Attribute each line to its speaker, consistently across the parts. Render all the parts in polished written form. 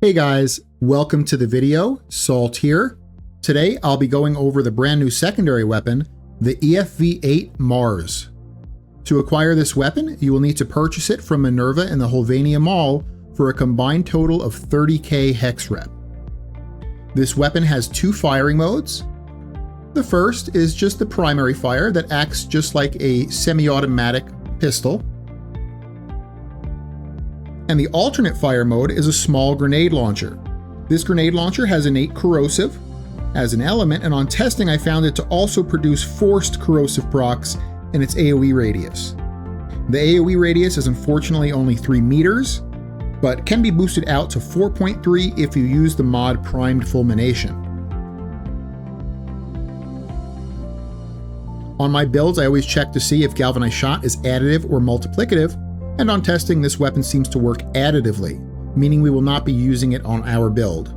Speaker 1: Hey guys, welcome to the video. Salt here. Today I'll be going over the brand new secondary weapon, the EFV-8 MARS. To acquire this weapon, you will need to purchase it from Minerva in the Hulvania Mall for a combined total of 30k hex rep. This weapon has two firing modes. The first is just the primary fire that acts just like a semi-automatic pistol. And the alternate fire mode is a small grenade launcher. This grenade launcher has innate corrosive as an element, and on testing I found it to also produce forced corrosive procs in its AoE radius. The AoE radius is unfortunately only 3 meters, but can be boosted out to 4.3 if you use the mod Primed Fulmination. On my builds I always check to see if galvanized shot is additive or multiplicative, and on testing this weapon seems to work additively, meaning we will not be using it on our build.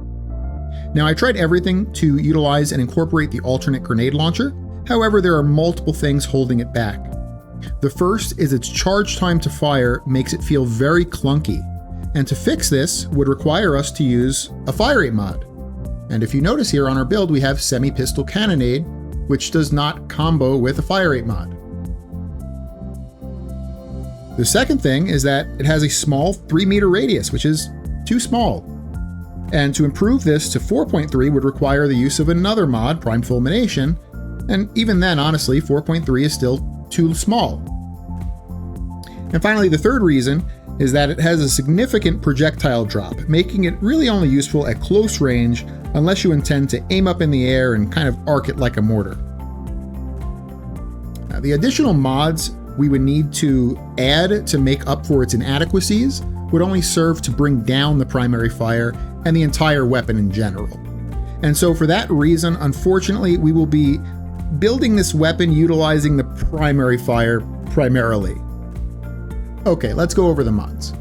Speaker 1: Now I tried everything to utilize and incorporate the alternate grenade launcher, however there are multiple things holding it back. The first is its charge time to fire makes it feel very clunky, and to fix this would require us to use a fire rate mod. And if you notice here on our build we have semi-pistol cannonade, which does not combo with a fire rate mod. The second thing is that it has a small 3 meter radius, which is too small. And to improve this to 4.3 would require the use of another mod, Primed Fulmination, and even then, honestly, 4.3 is still too small. And finally, the third reason is that it has a significant projectile drop, making it really only useful at close range unless you intend to aim up in the air and kind of arc it like a mortar. Now, the additional mods we would need to add to make up for its inadequacies would only serve to bring down the primary fire and the entire weapon in general. And so for that reason, unfortunately, we will be building this weapon utilizing the primary fire primarily. Okay, let's go over the mods.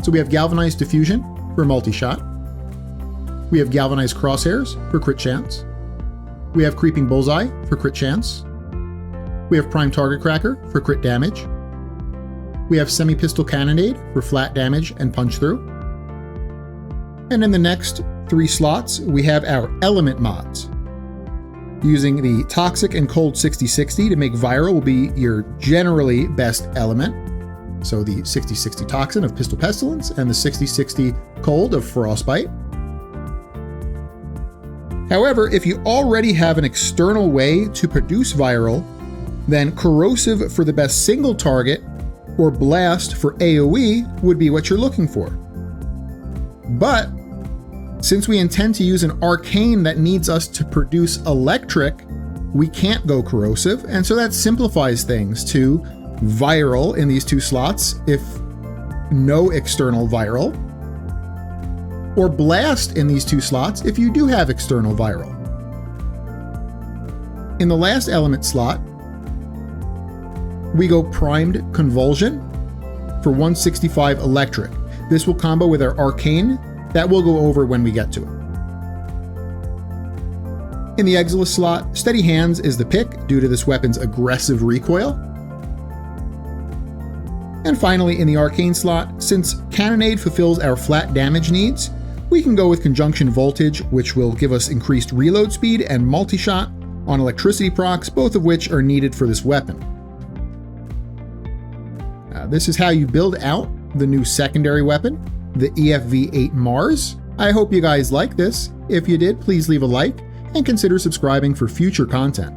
Speaker 1: So we have galvanized diffusion for multi-shot. We have galvanized crosshairs for crit chance. We have creeping bullseye for crit chance. We have prime target cracker for crit damage. We have semi-pistol cannonade for flat damage and punch through. And in the next 3 slots, we have our element mods. Using the toxic and cold 60/60 to make viral will be your generally best element. So the 60/60 toxin of pistol pestilence and the 60/60 cold of frostbite. However, if you already have an external way to produce viral, then corrosive for the best single target or blast for AoE would be what you're looking for. But since we intend to use an arcane that needs us to produce electric, we can't go corrosive, and so that simplifies things to viral in these 2 slots if no external viral, or blast in these 2 slots if you do have external viral. In the last element slot, we go primed convulsion for 165 electric. This will combo with our arcane that we'll go over when we get to it. In the Exilus slot, steady hands is the pick due to this weapon's aggressive recoil. And finally, in the arcane slot, since cannonade fulfills our flat damage needs, we can go with conjunction voltage, which will give us increased reload speed, and multi-shot on electricity procs, both of which are needed for this weapon. This is how you build out the new secondary weapon, the EFV-8 MARS. I hope you guys like this. If you did, please leave a like and consider subscribing for future content.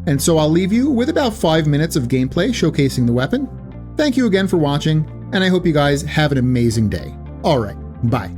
Speaker 1: And so I'll leave you with about 5 minutes of gameplay showcasing the weapon. Thank you again for watching, and I hope you guys have an amazing day. Alright, bye.